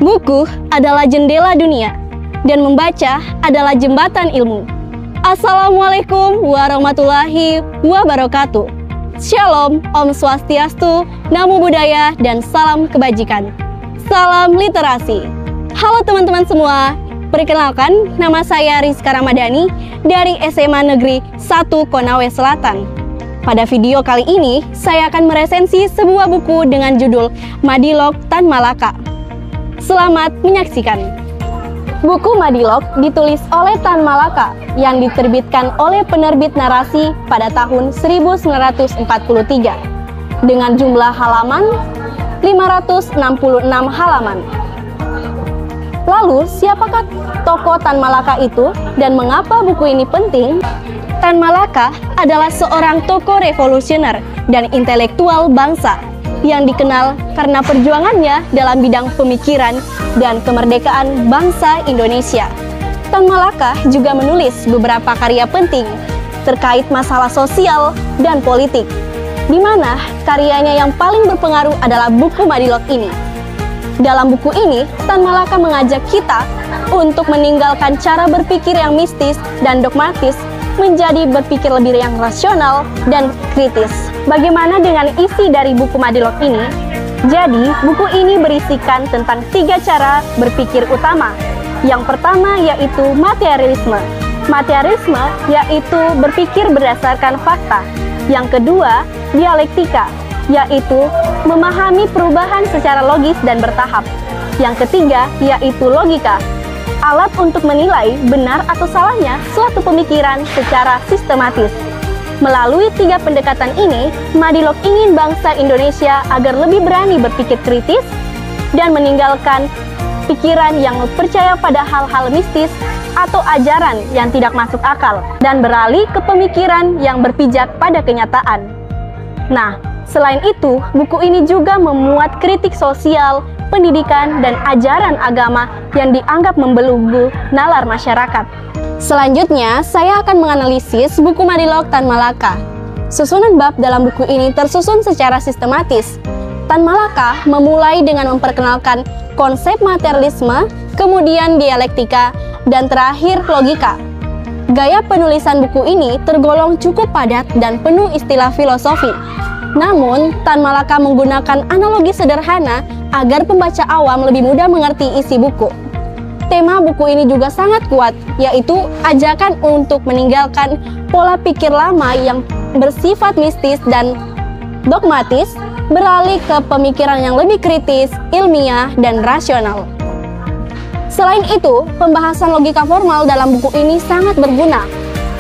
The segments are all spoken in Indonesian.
Buku adalah jendela dunia, dan membaca adalah jembatan ilmu. Assalamualaikum warahmatullahi wabarakatuh. Shalom, Om Swastiastu, Namo Buddhaya, dan salam kebajikan. Salam literasi. Halo teman-teman semua, perkenalkan nama saya Rizka Ramadhani dari SMA Negeri 1 Konawe Selatan. Pada video kali ini, saya akan meresensi sebuah buku dengan judul Madilog Tan Malaka. Selamat menyaksikan. Buku Madilog ditulis oleh Tan Malaka yang diterbitkan oleh penerbit Narasi pada tahun 1943 dengan jumlah halaman 566 halaman. Lalu, siapakah tokoh Tan Malaka itu dan mengapa buku ini penting? Tan Malaka adalah seorang tokoh revolusioner dan intelektual bangsa yang dikenal karena perjuangannya dalam bidang pemikiran dan kemerdekaan bangsa Indonesia. Tan Malaka juga menulis beberapa karya penting terkait masalah sosial dan politik, di mana karyanya yang paling berpengaruh adalah buku Madilog ini. Dalam buku ini, Tan Malaka mengajak kita untuk meninggalkan cara berpikir yang mistis dan dogmatis menjadi berpikir lebih yang rasional dan kritis. Bagaimana dengan isi dari buku Madilog ini? Jadi, buku ini berisikan tentang 3 cara berpikir utama. Yang pertama yaitu materialisme. Materialisme yaitu berpikir berdasarkan fakta. Yang kedua, dialektika, yaitu memahami perubahan secara logis dan bertahap. Yang ketiga yaitu logika, alat untuk menilai benar atau salahnya suatu pemikiran secara sistematis. Melalui 3 pendekatan ini, Madilog ingin bangsa Indonesia agar lebih berani berpikir kritis dan meninggalkan pikiran yang percaya pada hal-hal mistis atau ajaran yang tidak masuk akal dan beralih ke pemikiran yang berpijak pada kenyataan. Nah, selain itu, buku ini juga memuat kritik sosial, pendidikan, dan ajaran agama yang dianggap membelenggu nalar masyarakat. Selanjutnya, saya akan menganalisis buku Madilog Tan Malaka. Susunan bab dalam buku ini tersusun secara sistematis. Tan Malaka memulai dengan memperkenalkan konsep materialisme, kemudian dialektika, dan terakhir logika. Gaya penulisan buku ini tergolong cukup padat dan penuh istilah filosofi. Namun, Tan Malaka menggunakan analogi sederhana agar pembaca awam lebih mudah mengerti isi buku. Tema buku ini juga sangat kuat, yaitu ajakan untuk meninggalkan pola pikir lama yang bersifat mistis dan dogmatis, beralih ke pemikiran yang lebih kritis, ilmiah, dan rasional. Selain itu, pembahasan logika formal dalam buku ini sangat berguna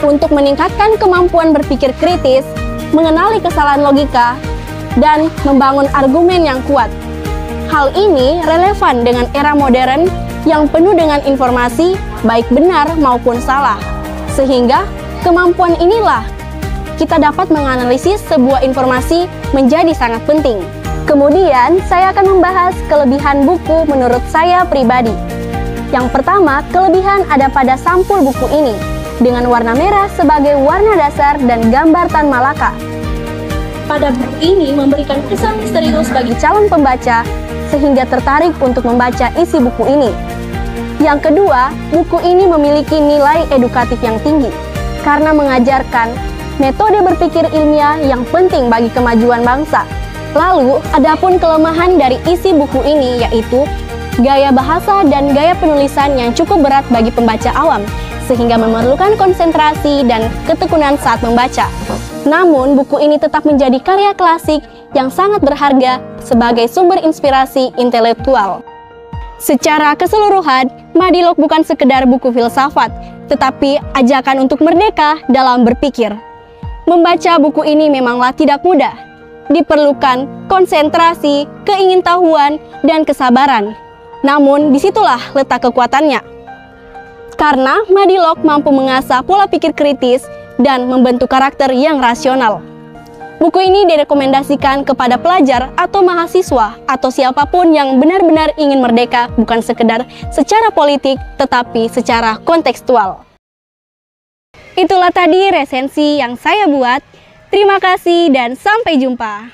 untuk meningkatkan kemampuan berpikir kritis, mengenali kesalahan logika, dan membangun argumen yang kuat. Hal ini relevan dengan era modern yang penuh dengan informasi, baik benar maupun salah. Sehingga, kemampuan inilah kita dapat menganalisis sebuah informasi menjadi sangat penting. Kemudian, saya akan membahas kelebihan buku menurut saya pribadi. Yang pertama, kelebihan ada pada sampul buku ini, dengan warna merah sebagai warna dasar dan gambar Tan Malaka. Pada buku ini memberikan kesan misterius bagi calon pembaca, sehingga tertarik untuk membaca isi buku ini. Yang kedua, buku ini memiliki nilai edukatif yang tinggi, karena mengajarkan metode berpikir ilmiah yang penting bagi kemajuan bangsa. Lalu, adapun kelemahan dari isi buku ini yaitu gaya bahasa dan gaya penulisan yang cukup berat bagi pembaca awam, sehingga memerlukan konsentrasi dan ketekunan saat membaca. Namun, buku ini tetap menjadi karya klasik yang sangat berharga sebagai sumber inspirasi intelektual. Secara keseluruhan, Madilog bukan sekedar buku filsafat, tetapi ajakan untuk merdeka dalam berpikir. Membaca buku ini memanglah tidak mudah. Diperlukan konsentrasi, keingintahuan, dan kesabaran. Namun, disitulah letak kekuatannya. Karena Madilog mampu mengasah pola pikir kritis dan membentuk karakter yang rasional. Buku ini direkomendasikan kepada pelajar atau mahasiswa atau siapapun yang benar-benar ingin merdeka, bukan sekedar secara politik, tetapi secara kontekstual. Itulah tadi resensi yang saya buat. Terima kasih dan sampai jumpa.